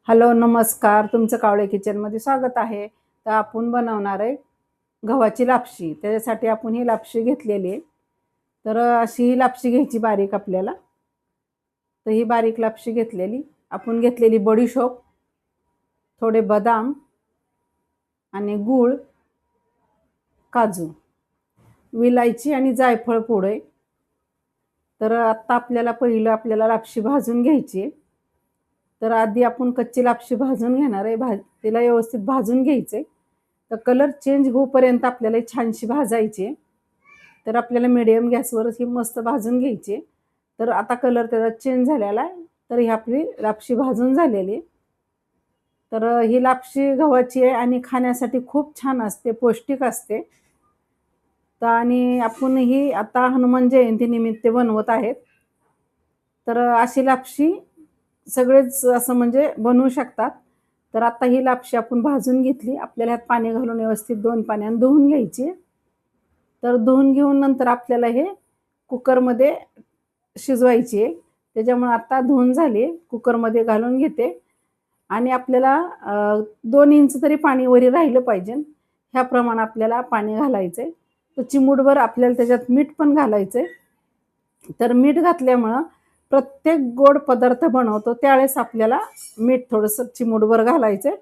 Hello नमस्कार, तुमचं कावळे किचनमध्ये स्वागत आहे. तर आपण बनवणार आहे गव्हाची लापशी. त्याच्यासाठी आपण ही लापशी घेतलेली आहे. तर अशी ही लापशी घ्यायची बारीक आपल्याला. तर ही बारीक लापशी घेतलेली. आपण घेतलेली बडीशोप, थोडे बदाम आणि गूळ, काजू, विलायची आणि जायफळ पूड आहे. तर आत्ता आपल्याला लापशी भाजून घ्यायची आहे. तर आधी आपण कच्ची लापशी भाजून घेणार आहे. तिला व्यवस्थित भाजून घ्यायचे. तर कलर चेंज होईपर्यंत आपल्याला छानशी भाजायची. तर आपल्याला मीडियम गॅसवरच ही मस्त भाजून घ्यायची. तर आता कलर त्याचा चेंज झालेला आहे. तर ही आपली लापशी भाजून झालेली. तर ही लापशी गव्हाची आहे आणि खाण्यासाठी खूप छान असते, पौष्टिक असते. तर आणि आपण ही आता हनुमान जयंतीनिमित्त बनवत आहेत. तर अशी लापशी सगळेच असं म्हणजे बनवू शकतात. तर आता ही लापशी आपण भाजून घेतली. आपल्याला ह्यात पाणी घालून व्यवस्थित 2 पाण्याने धुवून घ्यायची. तर धुवून घेऊन नंतर आपल्याला हे कुकरमध्ये शिजवायची आहे. त्याच्यामुळे आता धुवून झाली, कुकरमध्ये घालून घेते आणि आपल्याला 2 इंच तरी पाणी वरी राहिलं पाहिजे. ह्याप्रमाणे आपल्याला पाणी घालायचं आहे. तर चिमूटभर आपल्याला त्याच्यात मीठ पण घालायचं आहे. तर मीठ घातल्यामुळं प्रत्येक गोड पदार्थ बनवतो त्यावेळेस आपल्याला मीठ थोडंसं चिमूटभर घालायचं आहे.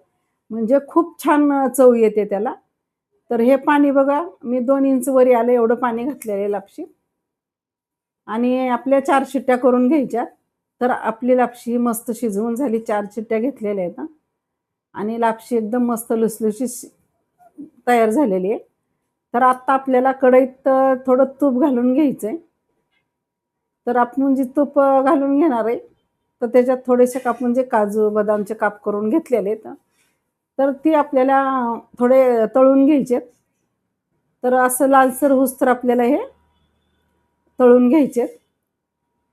म्हणजे खूप छान चव येते त्याला. तर हे पाणी बघा, मी 2 इंच वरी आलं एवढं पाणी घातलेलं आहे लापशीत. आणि आपल्या 4 शिट्ट्या करून घ्यायच्या. तर आपली लापशी मस्त शिजवून झाली. 4 शिट्ट्या घेतलेल्या आहेत आणि लापशी एकदम मस्त लुसलुशीत तयार झालेली आहे. तर आता आपल्याला कढईत थोडं तूप घालून घ्यायचं आहे. तर आपण जे तूप घालून घेणार आहे, तर त्याच्यात थोडेसे आपण जे काजू बदामचे काप करून घेतलेले आहेत, तर ती आपल्याला थोडे तळून घ्यायचे. तर असं लालसर होईस्तोवर आपल्याला हे तळून घ्यायचे.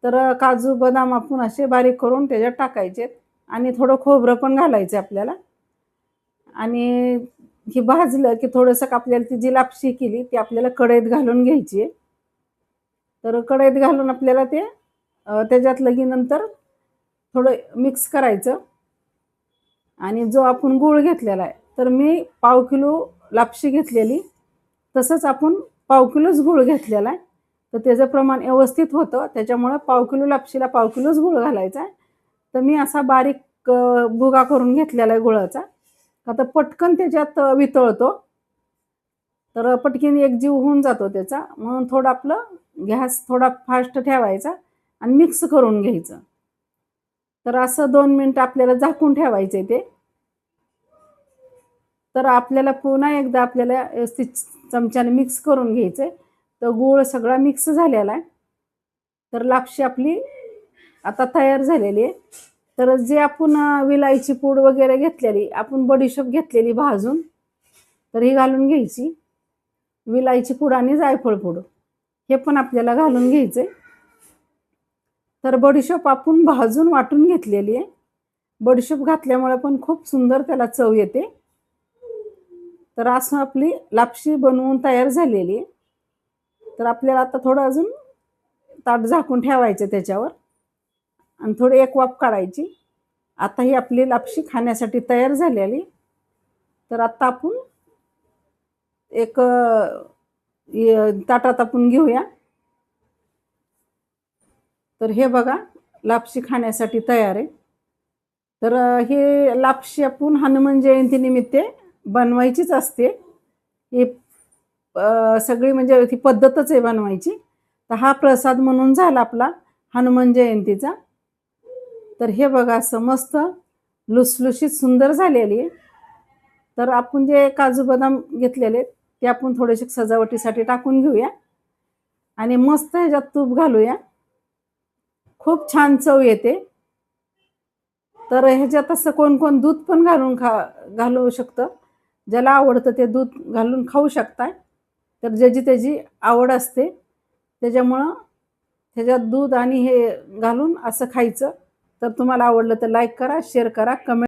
तर काजू बदाम आपण असे बारीक करून त्याच्यात टाकायचे आणि थोडं खोबरं पण घालायचं आपल्याला. आणि हे भाजलं की थोडंसं आपल्याला ती जी लापशी केली ती आपल्याला कढईत घालून घ्यायची. तर कढईत घालून आपल्याला ते त्याच्यात नंतर थोडं मिक्स करायचं. आणि जो आपण गूळ घेतलेला आहे, तर मी पाव किलो लापशी घेतलेली, तसंच आपण पाव किलोच गूळ घेतलेला आहे. तर त्याचं प्रमाण व्यवस्थित होतं. त्याच्यामुळं पाव किलो लापशीला पाव किलोच गूळ घालायचा आहे. तर मी असा बारीक भुगा करून घेतलेला आहे गुळाचा. आता पटकन त्याच्यात वितळतो. तर पटकन एकजीव होऊन जातो त्याचा. म्हणून थोडं आपलं गॅस थोडा फास्ट ठेवायचा आणि मिक्स करून घ्यायचं. तर असं 2 मिनिटं आपल्याला झाकून ठेवायचं ते. तर आपल्याला पुन्हा एकदा आपल्याला व्यवस्थित चमच्याने मिक्स करून घ्यायचं. तर गूळ सगळा मिक्स झालेला आहे. तर लापशी आपली आता तयार झालेली आहे. तर जे आपण विलायची पूड वगैरे घेतलेली, आपण बडीशोप घेतलेली भाजून, तर ही घालून घ्यायची. विलायची पूड आणि जायफळ पूड हे पण आपल्याला घालून घ्यायचे. तर बडीशोप आपण भाजून वाटून घेतलेली आहे. बडीशोप घातल्यामुळे पण खूप सुंदर त्याला चव येते. तर असं आपली लापशी बनवून तयार झालेली आहे. तर आपल्याला आता थोडं अजून ताट झाकून ठेवायचं त्याच्यावर आणि थोडी एक वाफ काढायची. आता ही आपली लापशी खाण्यासाठी तयार झालेली. तर आता आपण एक ताटात आपण घेऊया. तर हे बघा, लापशी खाण्यासाठी तयार आहे. तर हे लापशी आपण हनुमान जयंतीनिमित्त बनवायचीच असते. ही सगळी म्हणजे ती पद्धतच आहे बनवायची. तर हा प्रसाद म्हणून झाला आपला हनुमान जयंतीचा. तर हे बघा असं मस्त लुसलुशीत सुंदर झालेली आहे. तर आपण जे काजू बदाम घेतलेले ते आपण थोडेसे सजावटीसाठी टाकून घेऊया आणि मस्त ह्याच्यात तूप घालूया. खूप छान चव येते. तर ह्याच्यात असं कोण कोण दूध पण घालू शकतं. ज्याला आवडतं ते दूध घालून खाऊ शकताय. तर ज्याची त्याची आवड असते. त्याच्यामुळं ह्याच्यात दूध आणि हे घालून असं खायचं. तर तुम्हाला आवडलं तर लाईक करा, शेअर करा, कमेंट